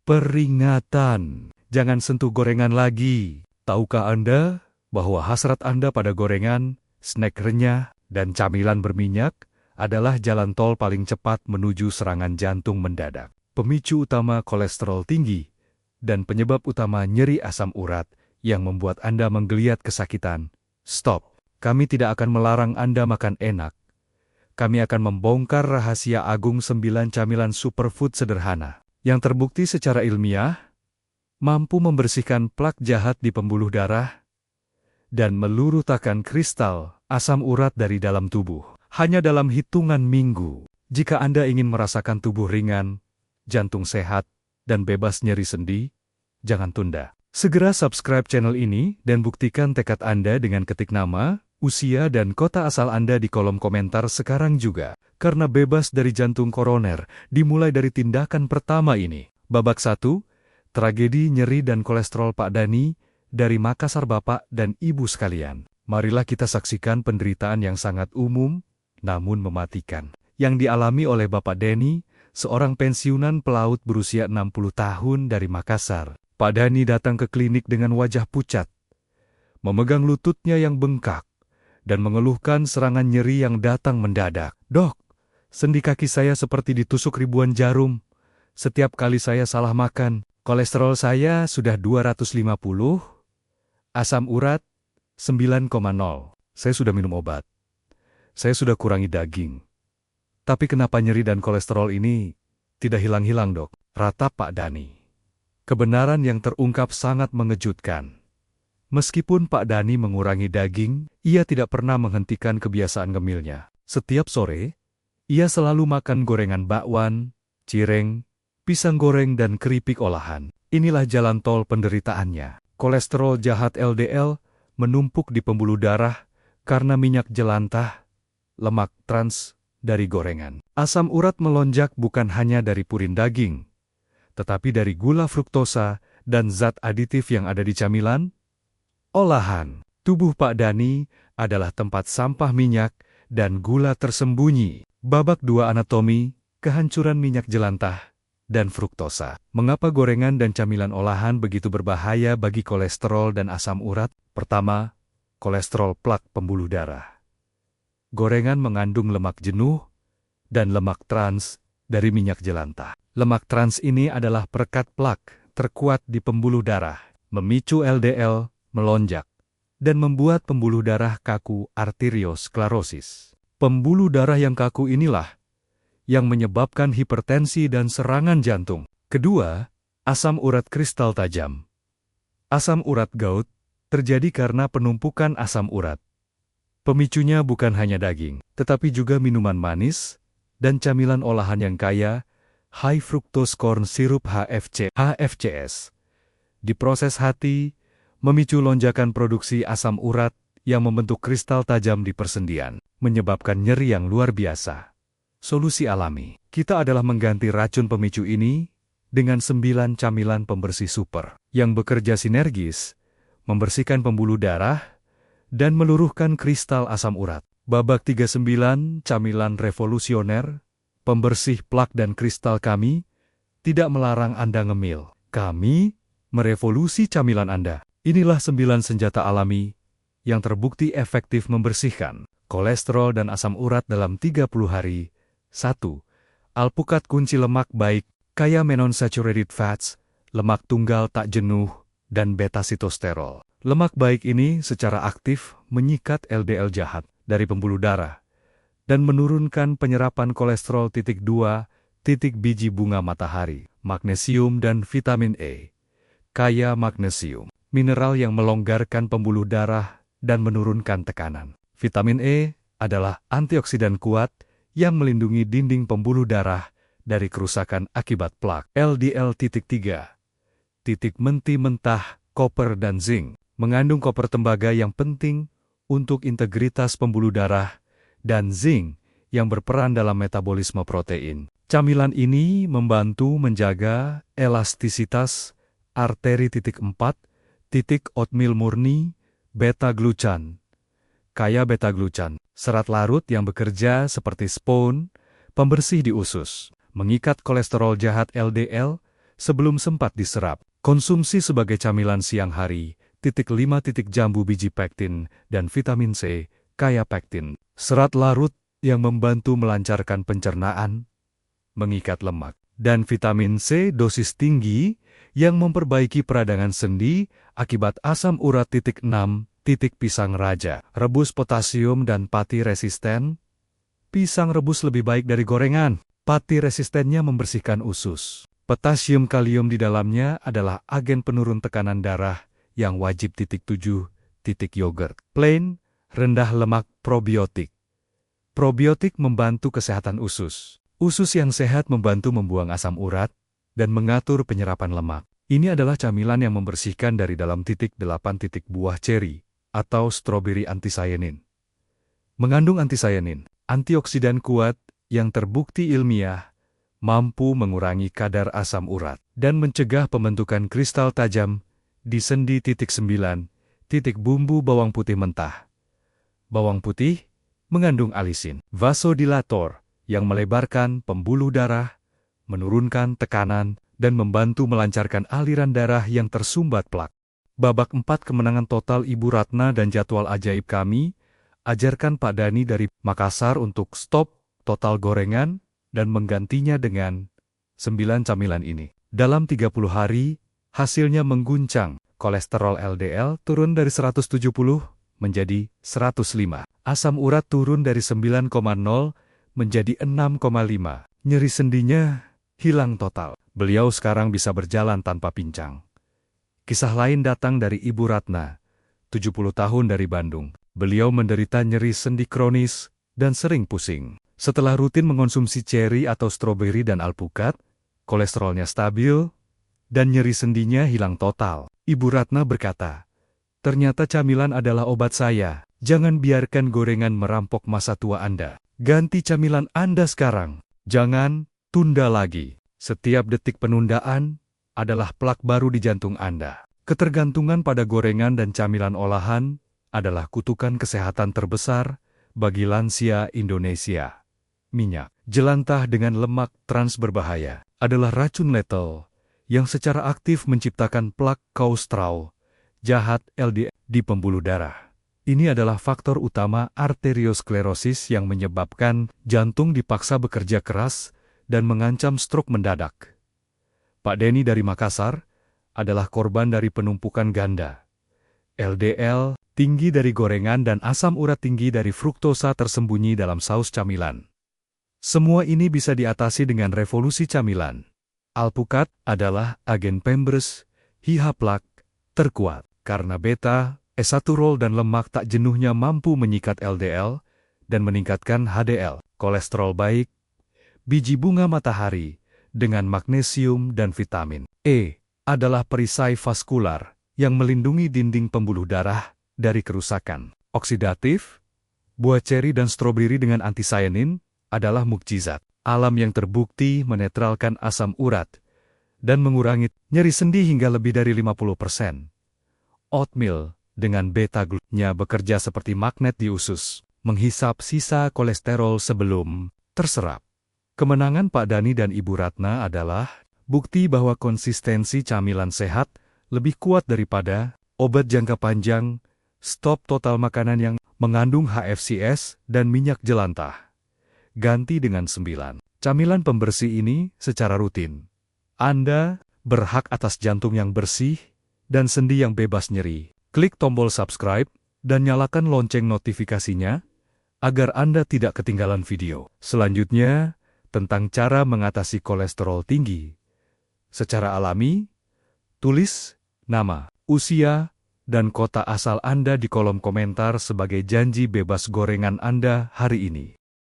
Peringatan, jangan sentuh gorengan lagi. Tahukah Anda bahwa hasrat Anda pada gorengan, snack renyah, dan camilan berminyak adalah jalan tol paling cepat menuju serangan jantung mendadak, pemicu utama kolesterol tinggi, dan penyebab utama nyeri asam urat yang membuat Anda menggeliat kesakitan? Stop! Kami tidak akan melarang Anda makan enak. Kami akan membongkar rahasia agung 9 camilan superfood sederhana yang terbukti secara ilmiah mampu membersihkan plak jahat di pembuluh darah dan melurutkan kristal asam urat dari dalam tubuh. Hanya dalam hitungan minggu. Jika Anda ingin merasakan tubuh ringan, jantung sehat, dan bebas nyeri sendi, jangan tunda. Segera subscribe channel ini dan buktikan tekad Anda dengan ketik nama, usia, dan kota asal Anda di kolom komentar sekarang juga. Karena bebas dari jantung koroner, dimulai dari tindakan pertama ini. Babak 1, tragedi nyeri dan kolesterol Pak Dani, dari Makassar Bapak dan Ibu sekalian. Marilah kita saksikan penderitaan yang sangat umum, namun mematikan, yang dialami oleh Bapak Dani, seorang pensiunan pelaut berusia 60 tahun dari Makassar. Pak Dani datang ke klinik dengan wajah pucat, memegang lututnya yang bengkak, dan mengeluhkan serangan nyeri yang datang mendadak. Dok, sendi kaki saya seperti ditusuk ribuan jarum. Setiap kali saya salah makan, kolesterol saya sudah 250, asam urat 9,0. Saya sudah minum obat. Saya sudah kurangi daging. Tapi kenapa nyeri dan kolesterol ini tidak hilang-hilang, Dok? Ratap Pak Dani. Kebenaran yang terungkap sangat mengejutkan. Meskipun Pak Dani mengurangi daging, ia tidak pernah menghentikan kebiasaan ngemilnya. Setiap sore, ia selalu makan gorengan bakwan, cireng, pisang goreng dan keripik olahan. Inilah jalan tol penderitaannya. Kolesterol jahat LDL menumpuk di pembuluh darah karena minyak jelantah, lemak trans dari gorengan. Asam urat melonjak bukan hanya dari purin daging, tetapi dari gula fruktosa dan zat aditif yang ada di camilan, olahan. Tubuh Pak Dani adalah tempat sampah minyak dan gula tersembunyi. Babak 2 anatomi, kehancuran minyak jelantah dan fruktosa. Mengapa gorengan dan camilan olahan begitu berbahaya bagi kolesterol dan asam urat? Pertama, kolesterol plak pembuluh darah. Gorengan mengandung lemak jenuh dan lemak trans dari minyak jelantah. Lemak trans ini adalah perekat plak terkuat di pembuluh darah, memicu LDL melonjak, dan membuat pembuluh darah kaku arteriosklerosis. Pembuluh darah yang kaku inilah yang menyebabkan hipertensi dan serangan jantung. Kedua, asam urat kristal tajam. Asam urat gout terjadi karena penumpukan asam urat. Pemicunya bukan hanya daging, tetapi juga minuman manis dan camilan olahan yang kaya high fructose corn syrup HFCS. Diproses hati, memicu lonjakan produksi asam urat yang membentuk kristal tajam di persendian, menyebabkan nyeri yang luar biasa. Solusi alami. Kita adalah mengganti racun pemicu ini dengan 9 camilan pembersih super yang bekerja sinergis, membersihkan pembuluh darah, dan meluruhkan kristal asam urat. Babak 39 camilan revolusioner, pembersih plak dan kristal. Kami tidak melarang Anda ngemil. Kami merevolusi camilan Anda. Inilah 9 senjata alami yang terbukti efektif membersihkan kolesterol dan asam urat dalam 30 hari. 1. Alpukat kunci lemak baik, kaya monounsaturated fats, lemak tunggal tak jenuh, dan beta-sitosterol. Lemak baik ini secara aktif menyikat LDL jahat dari pembuluh darah dan menurunkan penyerapan kolesterol. 2. Biji bunga matahari, magnesium dan vitamin E. Kaya magnesium, mineral yang melonggarkan pembuluh darah dan menurunkan tekanan. Vitamin E adalah antioksidan kuat yang melindungi dinding pembuluh darah dari kerusakan akibat plak. LDL. 3. Menti mentah, koper dan zinc. Mengandung koper tembaga yang penting untuk integritas pembuluh darah dan zinc yang berperan dalam metabolisme protein. Camilan ini membantu menjaga elastisitas arteri. 4. Oatmeal murni, beta-glucan. Kaya beta-glucan, serat larut yang bekerja seperti spons, pembersih di usus, mengikat kolesterol jahat LDL, sebelum sempat diserap. Konsumsi sebagai camilan siang hari, 5 jambu biji pektin dan vitamin C, kaya pektin. Serat larut yang membantu melancarkan pencernaan, mengikat lemak. Dan vitamin C dosis tinggi yang memperbaiki peradangan sendi akibat asam urat. 6. Pisang raja. Rebus potasium dan pati resisten. Pisang rebus lebih baik dari gorengan. Pati resistennya membersihkan usus. Potasium kalium di dalamnya adalah agen penurun tekanan darah yang wajib. 7. Yogurt. Plain, rendah lemak probiotik. Probiotik membantu kesehatan usus. Usus yang sehat membantu membuang asam urat dan mengatur penyerapan lemak. Ini adalah camilan yang membersihkan dari dalam. 8. Buah ceri atau stroberi antisyanin. Mengandung antisyanin, antioksidan kuat yang terbukti ilmiah, mampu mengurangi kadar asam urat dan mencegah pembentukan kristal tajam di sendi. 9. Bumbu bawang putih mentah. Bawang putih mengandung alisin, vasodilator, yang melebarkan pembuluh darah, menurunkan tekanan, dan membantu melancarkan aliran darah yang tersumbat plak. Babak 4 kemenangan total Ibu Ratna dan jadwal ajaib kami, ajarkan Pak Dani dari Makassar untuk stop total gorengan dan menggantinya dengan 9 camilan ini. Dalam 30 hari, hasilnya mengguncang. Kolesterol LDL turun dari 170 menjadi 105. Asam urat turun dari 9,0 menjadi 6,5. Nyeri sendinya hilang total. Beliau sekarang bisa berjalan tanpa pincang. Kisah lain datang dari Ibu Ratna, 70 tahun dari Bandung. Beliau menderita nyeri sendi kronis dan sering pusing. Setelah rutin mengonsumsi ceri atau stroberi dan alpukat, kolesterolnya stabil dan nyeri sendinya hilang total. Ibu Ratna berkata, "Ternyata camilan adalah obat saya. Jangan biarkan gorengan merampok masa tua Anda. Ganti camilan Anda sekarang. Jangan tunda lagi. Setiap detik penundaan adalah plak baru di jantung Anda." Ketergantungan pada gorengan dan camilan olahan adalah kutukan kesehatan terbesar bagi lansia Indonesia. Minyak jelantah dengan lemak trans berbahaya adalah racun letal yang secara aktif menciptakan plak kolesterol jahat LDL di pembuluh darah. Ini adalah faktor utama arteriosklerosis yang menyebabkan jantung dipaksa bekerja keras dan mengancam stroke mendadak. Pak Denny dari Makassar adalah korban dari penumpukan ganda. LDL tinggi dari gorengan dan asam urat tinggi dari fruktosa tersembunyi dalam saus camilan. Semua ini bisa diatasi dengan revolusi camilan. Alpukat adalah agen pembers HIH plak terkuat karena beta, esaturol dan lemak tak jenuhnya mampu menyikat LDL dan meningkatkan HDL, kolesterol baik. Biji bunga matahari dengan magnesium dan vitamin E adalah perisai vaskular yang melindungi dinding pembuluh darah dari kerusakan oksidatif. Buah ceri dan stroberi dengan antisyanin adalah mukjizat alam yang terbukti menetralkan asam urat dan mengurangi nyeri sendi hingga lebih dari 50%. Oatmeal dengan beta-glukannya bekerja seperti magnet di usus, menghisap sisa kolesterol sebelum terserap. Kemenangan Pak Dani dan Ibu Ratna adalah bukti bahwa konsistensi camilan sehat lebih kuat daripada obat jangka panjang. Stop total makanan yang mengandung HFCS dan minyak jelantah. Ganti dengan 9 camilan pembersih ini secara rutin. Anda berhak atas jantung yang bersih dan sendi yang bebas nyeri. Klik tombol subscribe dan nyalakan lonceng notifikasinya agar Anda tidak ketinggalan video selanjutnya tentang cara mengatasi kolesterol tinggi. Secara alami, tulis nama, usia, dan kota asal Anda di kolom komentar sebagai janji bebas gorengan Anda hari ini.